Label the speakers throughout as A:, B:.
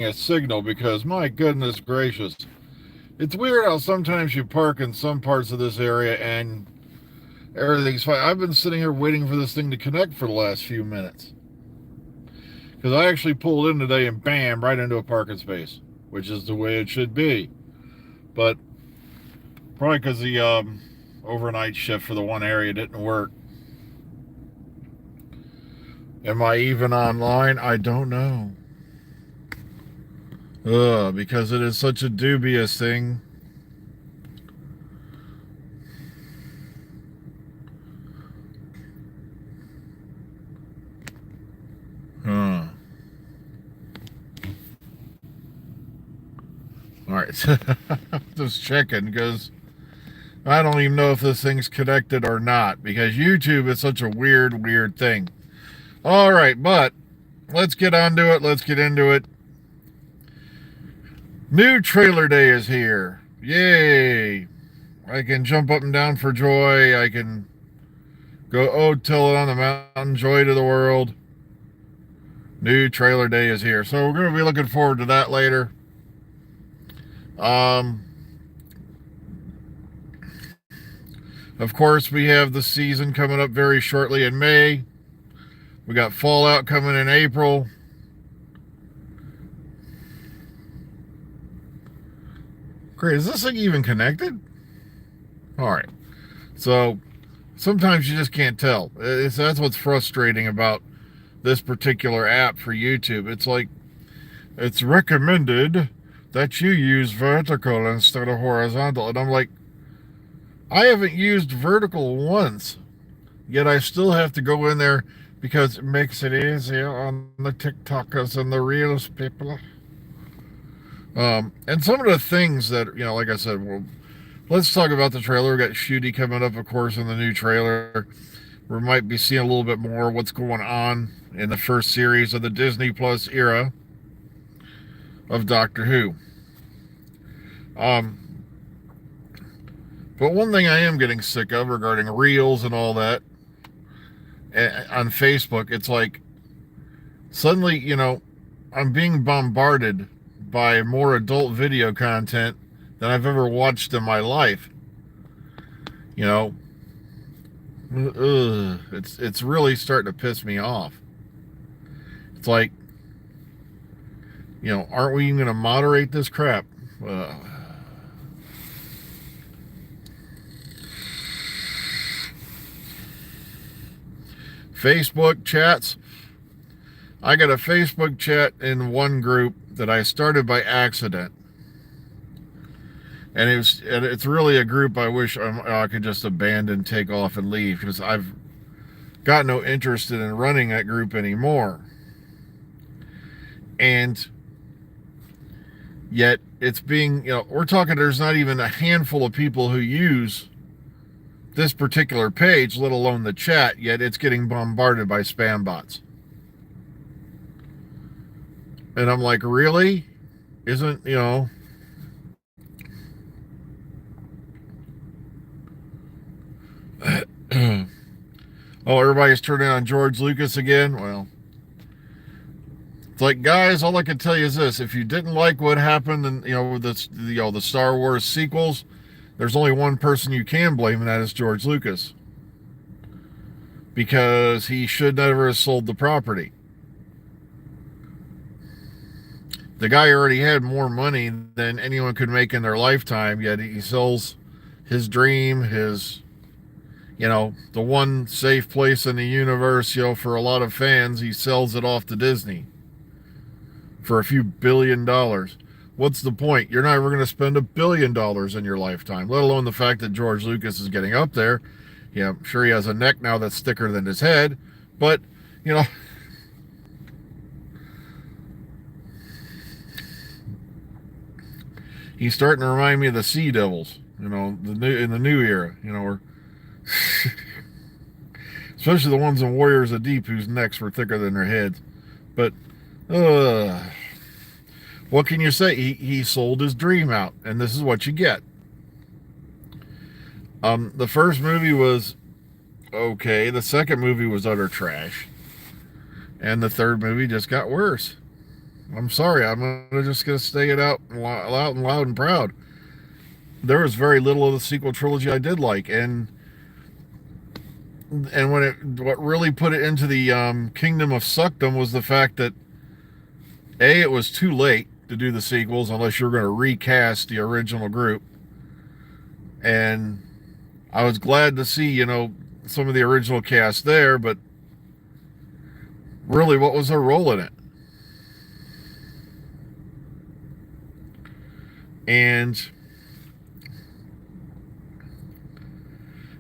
A: a signal because my goodness gracious, it's weird how sometimes you park in some parts of this area and everything's fine. I've been sitting here waiting for this thing to connect for the last few minutes because I actually pulled in today and bam, right into a parking space, which is the way it should be. But probably because the overnight shift for the one area didn't work. Am I even online? I don't know. Because it is such a dubious thing. Huh. All right. Just checking because I don't even know if this thing's connected or not because YouTube is such a weird thing. All right, but let's get onto it. Let's get into it. New trailer day is here. Yay. I can jump up and down for joy. I can go, oh, tell it on the mountain, joy to the world. New trailer day is here. So we're going to be looking forward to that later. Of course, we have the season coming up very shortly in May. We got Fallout coming in April. Great. Is this thing even connected? All right. So sometimes you just can't tell. That's what's frustrating about this particular app for YouTube. It's like it's recommended that you use vertical instead of horizontal. And I'm like, I haven't used vertical once, yet I still have to go in there because it makes it easier on the TikTokers and the Reels people. And some of the things that, like I said, well, let's talk about the trailer. We got Shooty coming up, of course, in the new trailer. We might be seeing a little bit more of what's going on in the first series of the Disney Plus era of Doctor Who. But one thing I am getting sick of regarding Reels and all that on Facebook, it's like suddenly, I'm being bombarded by more adult video content than I've ever watched in my life. It's really starting to piss me off. It's like, aren't we even going to moderate this crap? Facebook chats. I got a Facebook chat in one group that I started by accident. And it's really a group I wish I could just abandon, take off, and leave because I've got no interest in running that group anymore. And yet it's being, we're talking, there's not even a handful of people who use this particular page, let alone the chat, yet it's getting bombarded by spam bots. And I'm like, really? Isn't, oh, everybody's turning on George Lucas again? Well, it's like, guys, all I can tell you is this. If you didn't like what happened in, with the Star Wars sequels, there's only one person you can blame, and that is George Lucas. Because he should never have sold the property. The guy already had more money than anyone could make in their lifetime, yet he sells his dream, his, the one safe place in the universe, for a lot of fans, he sells it off to Disney for a few $1 billion. What's the point? You're not ever going to spend $1 billion in your lifetime, let alone the fact that George Lucas is getting up there. Yeah, I'm sure he has a neck now that's thicker than his head, but, he's starting to remind me of the Sea Devils, in the new era, where especially the ones in Warriors of Deep whose necks were thicker than their heads. But what can you say? He sold his dream out, and this is what you get. The first movie was okay. The second movie was utter trash, and the third movie just got worse. I'm sorry. Just gonna stay it out loud and proud. There was very little of the sequel trilogy I did like, and what really put it into the kingdom of suckdom was the fact that it was too late to do the sequels unless you're going to recast the original group, and I was glad to see some of the original cast there, but really, what was their role in it? And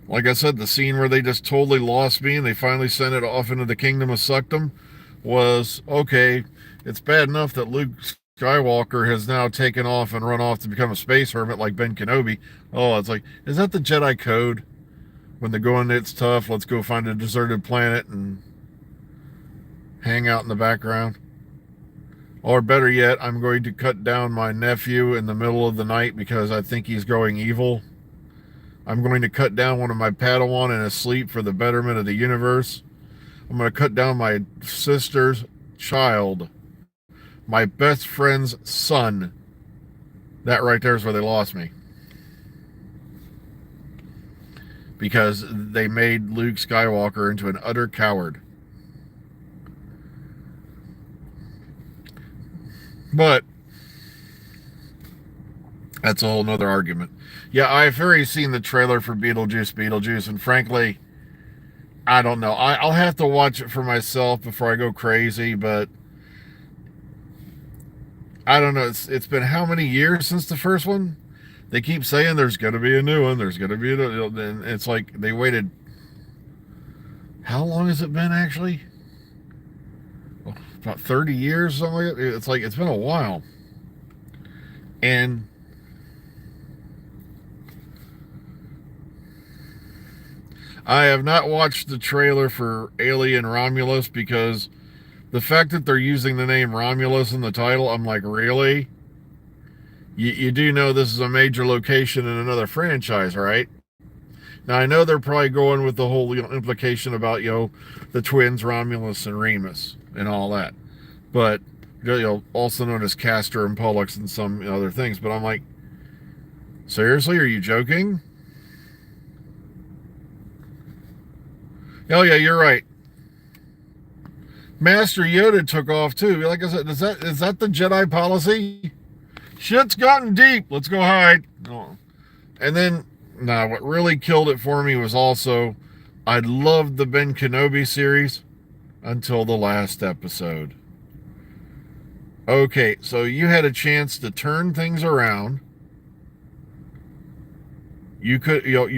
A: like I said, the scene where they just totally lost me and they finally sent it off into the kingdom of suckdom was, okay, it's bad enough that Luke Skywalker has now taken off and run off to become a space hermit like Ben Kenobi. Oh, it's like, is that the Jedi code? When they're going, it's tough, let's go find a deserted planet and hang out in the background. Or better yet, I'm going to cut down my nephew in the middle of the night because I think he's going evil. I'm going to cut down one of my Padawan in his sleep for the betterment of the universe. I'm going to cut down my sister's child, my best friend's son. That right there is where they lost me. Because they made Luke Skywalker into an utter coward. But that's a whole nother argument. Yeah, I've already seen the trailer for Beetlejuice, and frankly, I don't know. I'll have to watch it for myself before I go crazy, but I don't know. It's been how many years since the first one? They keep saying there's going to be a new one. There's going to be and it's like they waited. How long has it been actually? About 30 years, something like that. It's like it's been a while. And I have not watched the trailer for Alien Romulus because the fact that they're using the name Romulus in the title, I'm like, really? You do know this is a major location in another franchise, right? Now, I know they're probably going with the whole implication about, the twins Romulus and Remus and all that. But, also known as Castor and Pollux and some other things. But I'm like, seriously, are you joking? Oh, yeah, you're right. Master Yoda took off, too. Like I said, is that the Jedi policy? Shit's gotten deep. Let's go hide. Oh. And then, what really killed it for me was also, I loved the Ben Kenobi series until the last episode. Okay, so you had a chance to turn things around. You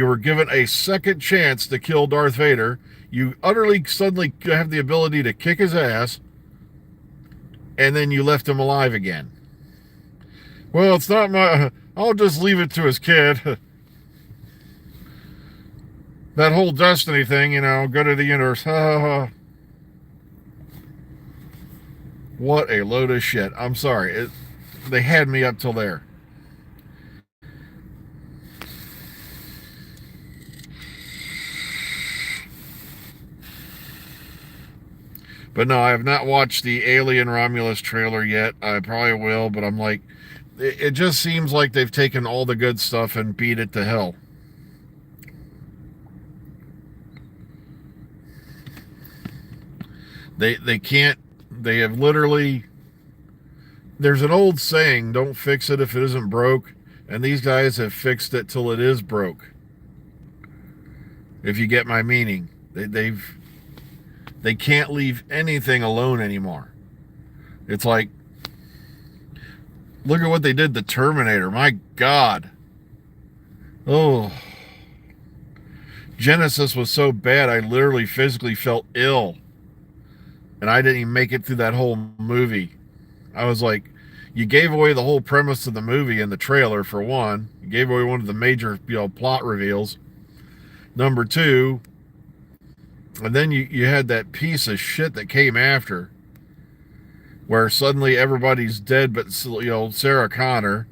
A: were given a second chance to kill Darth Vader. You utterly suddenly have the ability to kick his ass, and then you left him alive again. Well, it's not I'll just leave it to his kid. That whole destiny thing, go to the universe. What a load of shit. I'm sorry. They had me up till there. But no, I have not watched the Alien Romulus trailer yet. I probably will, but I'm like, it just seems like they've taken all the good stuff and beat it to hell. They can't. They have literally. There's an old saying: "Don't fix it if it isn't broke," and these guys have fixed it till it is broke. If you get my meaning, they can't leave anything alone anymore. It's like, look at what they did to Terminator. My God. Oh. Genesis was so bad, I literally physically felt ill. And I didn't even make it through that whole movie. I was like, you gave away the whole premise of the movie in the trailer, for one. You gave away one of the major, plot reveals. Number two, and then you had that piece of shit that came after, where suddenly everybody's dead but, Sarah Connor.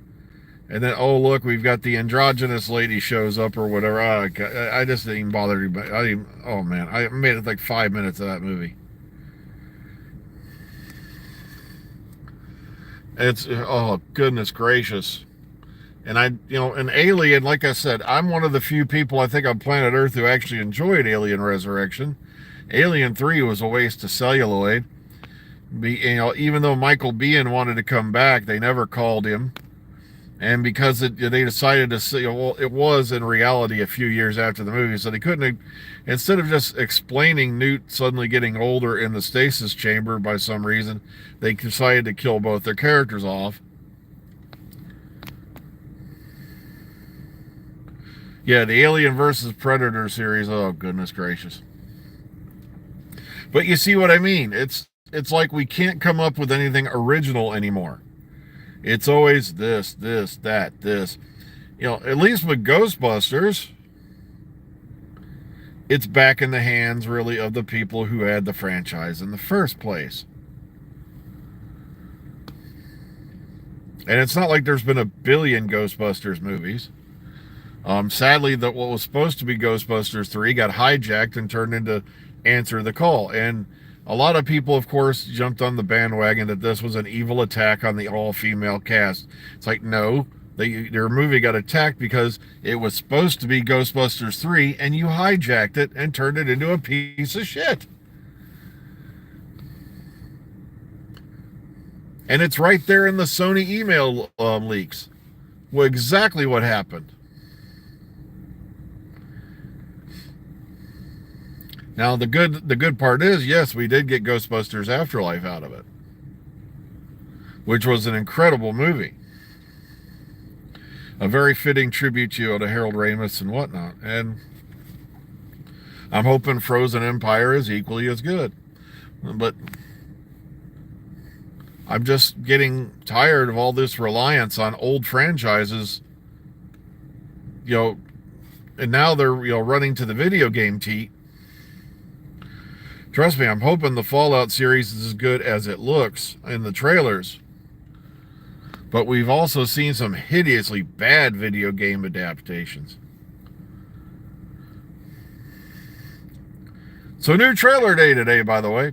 A: And then, oh, look, we've got the androgynous lady shows up or whatever. I just didn't even bother to. Oh, man. I made it like 5 minutes of that movie. It's, oh, goodness gracious. And an Alien, like I said, I'm one of the few people I think on planet Earth who actually enjoyed Alien Resurrection. Alien 3 was a waste of celluloid. Even though Michael Biehn wanted to come back, they never called him. And because they decided to see, well, it was in reality a few years after the movie, so they couldn't, instead of just explaining Newt suddenly getting older in the stasis chamber by some reason, they decided to kill both their characters off. Yeah, the Alien versus Predator series, oh goodness gracious. But you see what I mean? It's like we can't come up with anything original anymore. It's always this, that, this. At least with Ghostbusters, it's back in the hands, really, of the people who had the franchise in the first place. And it's not like there's been a billion Ghostbusters movies. Sadly, what was supposed to be Ghostbusters 3 got hijacked and turned into Answer the Call. And a lot of people, of course, jumped on the bandwagon that this was an evil attack on the all-female cast. It's like, no, their movie got attacked because it was supposed to be Ghostbusters 3, and you hijacked it and turned it into a piece of shit. And it's right there in the Sony email leaks. Well, exactly what happened. Now, the good part is, yes, we did get Ghostbusters Afterlife out of it, which was an incredible movie. A very fitting tribute to Harold Ramis and whatnot. And I'm hoping Frozen Empire is equally as good. But I'm just getting tired of all this reliance on old franchises, and now they're, running to the video game teat. Trust me, I'm hoping the Fallout series is as good as it looks in the trailers. But we've also seen some hideously bad video game adaptations. So, new trailer day today, by the way.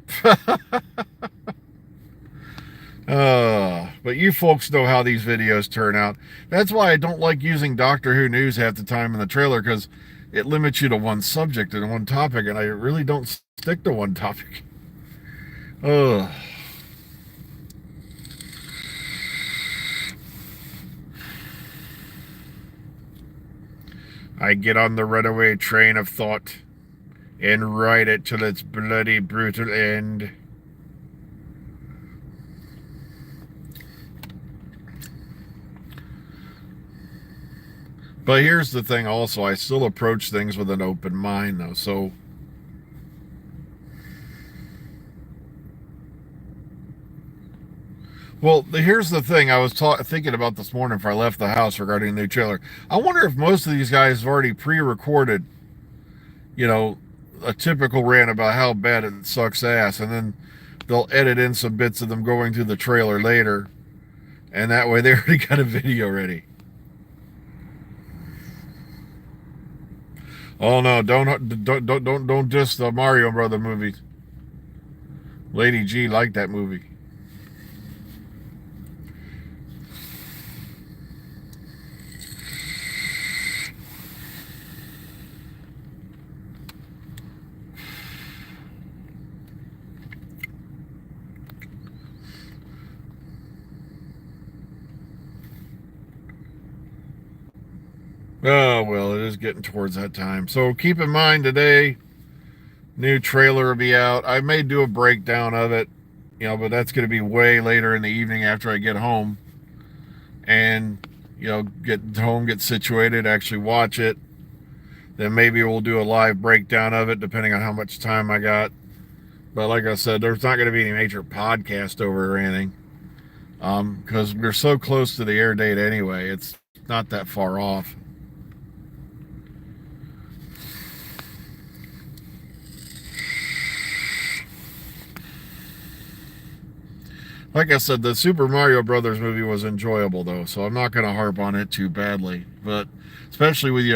A: But you folks know how these videos turn out. That's why I don't like using Doctor Who news half the time in the trailer, because it limits you to one subject and one topic, and I really don't stick to one topic. I get on the runaway train of thought and ride it till its bloody, brutal end. But here's the thing also, I still approach things with an open mind, though, so well, here's the thing I was thinking about this morning before I left the house regarding the new trailer. I wonder if most of these guys have already pre-recorded, a typical rant about how bad it sucks ass, and then they'll edit in some bits of them going through the trailer later, and that way they already got a video ready. Oh no, don't diss the Mario Brother movies. Lady G liked that movie. Oh, well, it is getting towards that time. So keep in mind today, new trailer will be out. I may do a breakdown of it, but that's going to be way later in the evening after I get home. And, get home, get situated, actually watch it. Then maybe we'll do a live breakdown of it, depending on how much time I got. But like I said, there's not going to be any major podcast over or anything. Because we're so close to the air date anyway. It's not that far off. Like I said, the Super Mario Brothers movie was enjoyable, though, so I'm not going to harp on it too badly. But especially with,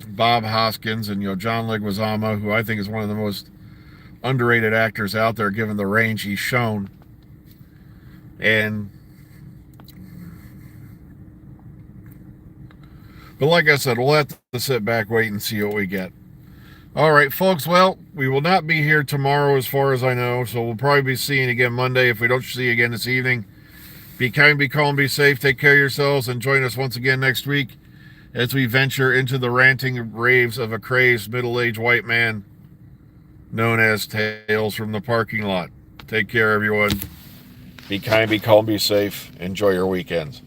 A: Bob Hoskins and, John Leguizamo, who I think is one of the most underrated actors out there, given the range he's shown. And, But like I said, we'll have to sit back, wait, and see what we get. All right, folks. Well, we will not be here tomorrow as far as I know, so we'll probably be seeing again Monday if we don't see you again this evening. Be kind, be calm, be safe, take care of yourselves, and join us once again next week as we venture into the ranting raves of a crazed middle-aged white man known as Tales from the Parking Lot. Take care, everyone. Be kind, be calm, be safe. Enjoy your weekends.